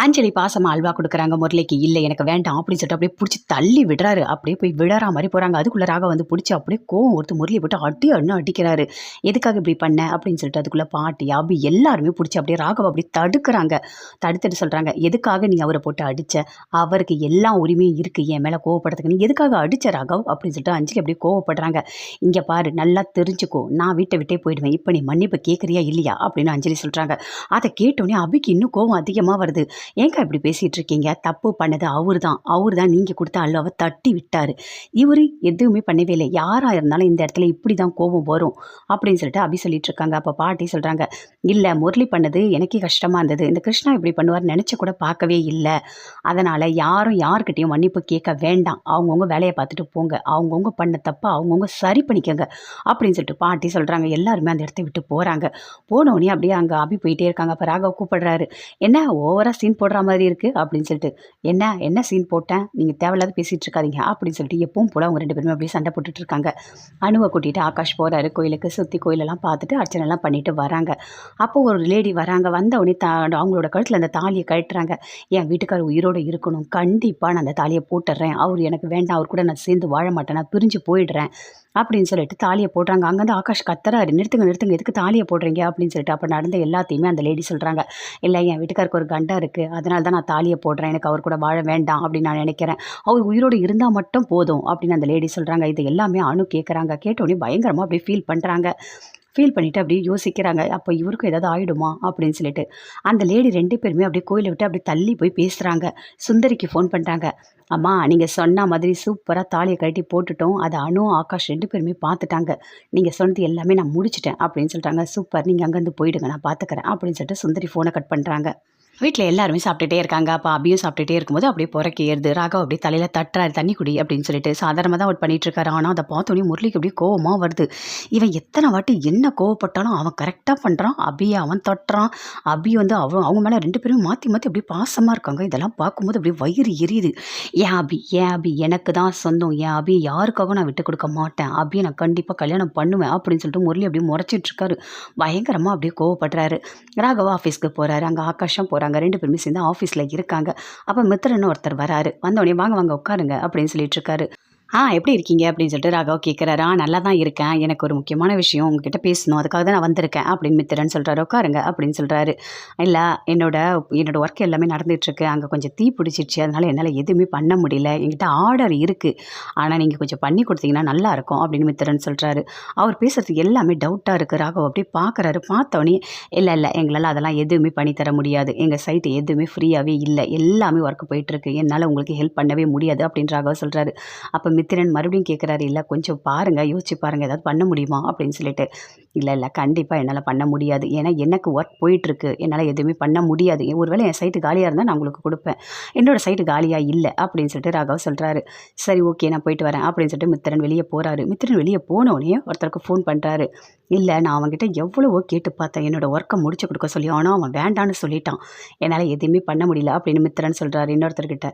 அஞ்சலி பாசமா அல்வா குடுக்குறாங்க முரளிக்கு. இல்ல எனக்கு வேண்டாம் அப்படின்னு சொல்லிட்டு அப்படியே புடிச்சு தள்ளி விடுறாரு. அப்படியே போய் விழறா மாரி போறாங்க. அதுக்குள்ள ராகவ் வந்து புடிச்சு அப்படியே கோவம் ஒருத்து முரளிய போட்டு அடி அடின்னு அடிக்கிறாரு. எதுக்காக இப்படி பண்ண? அப்படின்னு சொல்லிட்டு அதுக்குள்ள பாட்டி, அபி எல்லாருமே புடிச்சு அப்படியே ராகவ அப்படியே தடுக்குறாங்க. தடுத்துட்டு சொல்றாங்க, எதுக்காக நீ அவர போட்டு அடிச்ச? அவருக்கு எல்லா உரிமையும் இருக்கு என் மேல கோவப்படுறதுக்கு. நீ எதுக்காக அடிச்ச ராகவ்? அப்படின்னு சொல்லிட்டு அஞ்சலி அப்படியே கோவப்படுறாங்க. இங்க பாரு நல்லா தெரிஞ்சுக்கோ. நான் வீட்ட விட்டே போயிடுவேன். இப்ப நீ மன்னிப்பு கேட்கறியா இல்லையா? அப்படின்னு அஞ்சலி சொல்றாங்க. அத கேட்டோனே அபிக்கு இன்னும் கோவம் அதிகமா வருது. ஏங்க இப்படி பேசிட்டு இருக்கீங்க? தப்பு பண்ணது அவர்தான். அவர்தான் நீங்க குடுத்த அல்வாவ தட்டி விட்டாரு. இவரு எதுவுமே பண்ணவே இல்ல. யாரா இருந்தாலும் இந்த இடத்துல இப்படிதான் கோவம் வரும். அப்படின்னு சொல்லிட்டு அபி சொல்லிட்டு இருக்காங்க. அப்ப பாட்டி சொல்றாங்க, இல்ல முரளி பண்ணது எனக்கே கஷ்டமா இருந்தது. இந்த கிருஷ்ணா இப்படி பண்ணுவார்ன்னு நெனச்சு கூட பார்க்கவே இல்ல. அதனால யாரும் யார்கிட்டயும் மன்னிப்பு கேட்க வேண்டாம். அவங்கவங்க வேலைய பார்த்துட்டு போங்க. அவங்கவங்க பண்ண தப்ப அவங்கவங்க சரி பண்ணிக்கங்க. அப்படின்னு சொல்லிட்டு பாட்டி சொல்றாங்க. எல்லாருமே அந்த இடத்த விட்டு போறாங்க. போனோனே அப்படியே அங்க அபி போயிட்டே இருக்காங்க. அப்ப ராகவ் கூப்பிடுறாரு. என்ன ஓவரா சீன் போடுற மாதிரி இருக்கு அப்படின்னு சொல்லிட்டு. என்ன சீன் போட்டேன்? நீங்க தேவையில்லாத பேசிட்டு இருக்காதீங்க அப்படின்னு சொல்லிட்டு எப்பவும் போல அவங்க 2 பேருமே அப்படியே சண்டை போட்டுட்டு இருக்காங்க. அனுவை கூட்டிட்டு ஆகாஷ் போறாரு கோயிலுக்கு. சுத்தி கோயிலெல்லாம் பார்த்துட்டு அர்ச்சனை எல்லாம் பண்ணிட்டு வராங்க. அப்போ ஒரு லேடி வராங்க. வந்த உடனே அவங்களோட கழுத்துல அந்த தாலியை கழட்டுறாங்க. என் வீட்டுக்காரர் உயிரோட இருக்கணும். கண்டிப்பா நான் அந்த தாலியை போட்டுடுறேன். அவர் எனக்கு வேண்டாம். அவர் கூட நான் சேர்ந்து வாழ மாட்டேன். நான் பிரிஞ்சு போயிடுறேன் அப்படின்னு சொல்லிட்டு தாலியை போடுறாங்க. அங்கேருந்து ஆகாஷ் கத்துறாரு, நிறுத்துங்க நிறுத்துங்க, எதுக்கு தாலியை போடுறீங்க அப்படின்னு சொல்லிட்டு. அப்போ நடந்த எல்லாத்தையுமே அந்த லேடி சொல்றாங்க. இல்லை என் வீட்டுக்காருக்கு ஒரு கண்டம் இருக்கு, அதனால தான் நான் தாலியை போடுறேன். எனக்கு அவர் கூட வாழ வேண்டாம் அப்படின்னு நான் நினைக்கிறேன். அவர் உயிரோடு இருந்தால் மட்டும் போதும் அப்படின்னு அந்த லேடி சொல்றாங்க. இது எல்லாமே அனு கேட்குறாங்க. கேட்டோடனே பயங்கரமாக அப்படியே ஃபீல் பண்ணுறாங்க. ஃபீல் பண்ணிவிட்டு அப்படியே யோசிக்கிறாங்க. அப்போ இவருக்கும் ஏதாவது ஆகிடுமா அப்படின்னு சொல்லிட்டு. அந்த லேடி 2 பேருமே அப்படியே கோயிலை விட்டு அப்படியே தள்ளி போய் பேசுகிறாங்க. சுந்தரிக்கு ஃபோன் பண்ணுறாங்க. அம்மா நீங்கள் சொன்ன மாதிரி சூப்பராக தாலியை கழட்டி போட்டுட்டோம். அதை அனு ஆகாஷ் 2 பேருமே பார்த்துட்டாங்க. நீங்கள் சொன்னது எல்லாமே நான் முடிச்சிட்டேன் அப்படின்னு சொல்லிட்டாங்க. சூப்பர், நீங்கள் அங்கேருந்து போயிடுங்க, நான் பார்த்துக்கிறேன் அப்படின்னு சொல்லிட்டு சுந்தரி ஃபோனை கட் பண்ணுறாங்க. வீட்டில் எல்லாருமே சாப்பிட்டுட்டே இருக்காங்க. அப்போ அபியும் சாப்பிட்டுட்டே இருக்கும்போது அப்படியே புறக்கி ஏறுது. ராகவ் அப்படியே தலையில் தட்டுறாரு, தண்ணி குடி அப்படின்னு சொல்லிட்டு. சாதாரணமாக தான் அவர் பண்ணிட்டு இருக்காரு. ஆனால் அதை பார்த்தோன்னே முரளிக்கு அப்படியே கோவமாக வருது. இவன் எத்தனை வாட்டி என்ன கோவப்பட்டாலும் அவன் கரெக்டாக பண்ணுறான். அபியை அவன் தட்டுறான். அபி வந்து அவங்க மேலே 2 பேரும் மாற்றி மாற்றி அப்படியே பாசமாக இருக்காங்க. இதெல்லாம் பார்க்கும்போது அப்படியே வயிறு எரியுது. ஏன் அபி எனக்கு தான் சொந்தம். என் அபி யாருக்காகவும் நான் விட்டு கொடுக்க மாட்டேன். அபியை நான் கண்டிப்பாக கல்யாணம் பண்ணுவேன் அப்படின்னு சொல்லிட்டு முரளி அப்படியே முறைச்சிட்டு இருக்காரு. பயங்கரமாக அப்படியே கோவப்படுறாரு. ராகவா ஆஃபீஸ்க்கு போகிறாரு. அங்கே ஆகாஷம் போகிறாங்க. 2 பேருமே சேர்ந்து ஆஃபீஸில் இருக்காங்க. அப்போ மித்திரன்னு ஒருத்தர் வராரு. வந்தோடனே வாங்க வாங்க உட்காருங்க அப்படின்னு சொல்லிட்டு இருக்காரு. எப்படி இருக்கீங்க அப்படின்னு சொல்லிட்டு ராகவ் கேட்குறாரு. நல்லா தான் இருக்கேன். எனக்கு ஒரு முக்கியமான விஷயம் உங்ககிட்ட பேசணும். அதுக்காக தான் நான் வந்திருக்கேன் அப்படின்னு மித்திரன் சொல்கிறாரு. உட்காருங்க அப்படின்னு சொல்கிறாரு. இல்லை என்னோட ஒர்க் எல்லாமே நடந்துகிட்ருக்கு. அங்கே கொஞ்சம் தீ பிடிச்சிருச்சு. அதனால் என்னால் எதுவுமே பண்ண முடியல. என்கிட்ட ஆர்டர் இருக்குது. ஆனால் நீங்கள் கொஞ்சம் பண்ணி கொடுத்தீங்கன்னா நல்லாயிருக்கும் அப்படின்னு மித்திரன் சொல்கிறாரு. அவர் பேசுகிறது எல்லாமே டவுட்டாக இருக்குது. ராகவ் அப்படியே பார்க்குறாரு. பார்த்தோன்னே இல்லை எங்களால் அதெல்லாம் எதுவுமே பண்ணித்தர முடியாது. எங்கள் சைட்டு எதுவுமே ஃப்ரீயாகவே இல்லை. எல்லாமே ஒர்க் போயிட்டுருக்கு. என்னால் உங்களுக்கு ஹெல்ப் பண்ணவே முடியாது அப்படின்னு ராகவ் சொல்கிறாரு. அப்போ மித்திரன் மறுபடியும் கேட்குறாரு. இல்லை கொஞ்சம் பாருங்கள், யோசிச்சு பாருங்கள், ஏதாவது பண்ண முடியுமா அப்படின்னு சொல்லிட்டு. இல்லை கண்டிப்பாக என்னால் பண்ண முடியாது. ஏன்னா எனக்கு ஒர்க் போயிட்டுருக்கு. என்னால் எதுவுமே பண்ண முடியாது. ஒருவேளை என் சைட்டு காலியாக இருந்தால் நான் உங்களுக்கு கொடுப்பேன். என்னோடய சைட்டு காலியாக இல்லை அப்படின்னு சொல்லிட்டு ராகவ் சொல்கிறாரு. சரி ஓகே நான் போயிட்டு வரேன் அப்படின்னு சொல்லிட்டு மித்திரன் வெளியே போகிறாரு. மித்திரன் வெளியே போனோடனே ஒருத்தருக்கு ஃபோன் பண்ணுறாரு. இல்லை நான் அவன்கிட்ட எவ்வளவோ கேட்டு பார்த்தேன் என்னோடய ஒர்க்கை முடிச்சு கொடுக்க சொல்லி. ஆனால் அவன் வேண்டான்னு சொல்லிட்டான். என்னால் எதுவுமே பண்ண முடியல அப்படின்னு மித்திரன் சொல்கிறாரு இன்னொருத்தர்கிட்ட.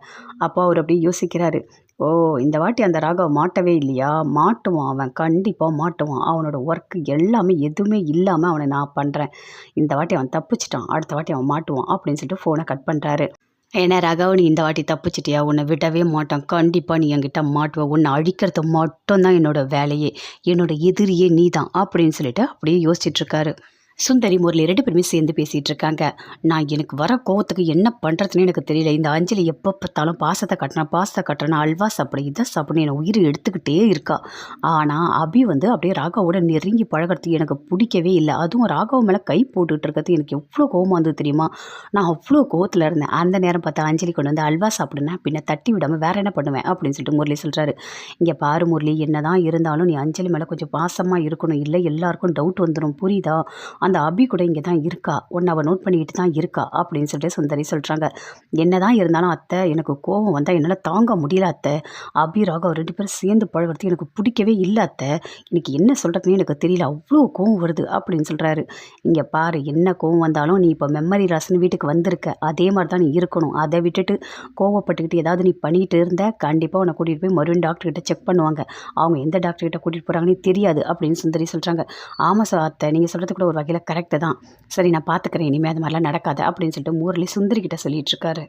அப்போ அவர் அப்படியே யோசிக்கிறாரு. ஓ இந்த வாட்டி அந்த ராகவ் மாட்டவே இல்லையா? மாட்டுவான், அவன் கண்டிப்பாக மாட்டுவான். அவனோட ஒர்க்கு எல்லாமே எதுவுமே இல்லாமல் அவனை நான் பண்ணுறேன். இந்த வாட்டி அவன் தப்பிச்சிட்டான், அடுத்த வாட்டி அவன் மாட்டுவான் அப்படின்னு சொல்லிட்டு ஃபோனை கட் பண்ணுறாரு. ஏன்னா ராகவ் நீ இந்த வாட்டி தப்பிச்சிட்டியா? உன்னை விடவே மாட்டான். கண்டிப்பாக நீ என்கிட்ட மாட்டுவ. உன்னை அழிக்கிறது மட்டும்தான் என்னோடய வேலையே. என்னோட எதிரியே நீ தான் அப்படின்னு சொல்லிட்டு அப்படியே யோசிச்சுட்ருக்காரு. சுந்தரி முரளி 2 பேருமே சேர்ந்து பேசிகிட்டு இருக்காங்க. எனக்கு வர கோவத்துக்கு என்ன பண்ணுறதுன்னு எனக்கு தெரியல. இந்த அஞ்சலி எப்போ பார்த்தாலும் பாசத்தை கட்டுறேன், அல்வா சாப்பிடு, இதை சாப்பிடுன்னு என்னை உயிர் எடுத்துக்கிட்டே இருக்கா. ஆனால் அபி வந்து அப்படியே ராகவோட நெருங்கி பழகிறது எனக்கு பிடிக்கவே இல்லை. அதுவும் ராகவ மேலே கை போட்டுக்கிட்டு இருக்கிறது எனக்கு எவ்வளோ கோவமாக இருந்தது தெரியுமா? நான் அவ்வளோ கோவத்தில் இருந்தேன். அந்த நேரம் பார்த்தா அஞ்சலி கொண்டு வந்து அல்வா சாப்பிடுனேன், பின்ன தட்டி விடாமல் வேறு என்ன பண்ணுவேன் அப்படின்னு சொல்லிட்டு முரளி சொல்கிறாரு. இங்கே பாரு முரளி, என்ன தான் இருந்தாலும் நீ அஞ்சலி மேலே கொஞ்சம் பாசமாக இருக்கணும். இல்லை எல்லாருக்கும் டவுட் வந்துடும், புரியுதா? அந்த அபி கூட இங்கே தான் இருக்கா, ஒன்று அவள் நோட் பண்ணிக்கிட்டு தான் இருக்கா அப்படின்னு சொல்லிட்டு சுந்தரி சொல்கிறாங்க. என்ன தான் இருந்தாலும் அத்தை, எனக்கு கோவம் வந்தால் என்னால் தாங்க முடியல அத்தை. அபி ராகவ் 2 பேரும் சேர்ந்து பழகிறது எனக்கு பிடிக்கவே இல்லை அத்தை. எனக்கு என்ன சொல்கிறதுன்னு எனக்கு தெரியல, அவ்வளோ கோவம் வருது அப்படின்னு சொல்கிறாரு. இங்கே பாரு, என்ன கோவம் வந்தாலும் நீ இப்போ மெமரி ராசன் வீட்டுக்கு வந்திருக்க, அதே மாதிரி தான் நீ இருக்கணும். அதை விட்டுட்டு கோவப்பட்டுக்கிட்டு ஏதாவது நீ பண்ணிகிட்டு இருந்த, கண்டிப்பாக உன்னை கூட்டிகிட்டு போய் மறுபடியும் டாக்டர்கிட்ட செக் பண்ணுவாங்க. அவங்க எந்த டாக்டர்கிட்ட கூட்டிகிட்டு போகிறாங்கன்னு தெரியாது அப்படின்னு சுந்தரி சொல்கிறாங்க. ஆமாம் சார் அத்தை, நீங்கள் சொல்கிறது கூட ஒரு வகையில் வகையில் கரெக்டு தான். சரி நான் பார்த்துக்கிறேன், இனிமேல் அது மாதிரிலாம் நடக்காது அப்படின்னு சொல்லிட்டு முரளி சுந்தரி கிட்ட சொல்லிட்டு இருக்காரு.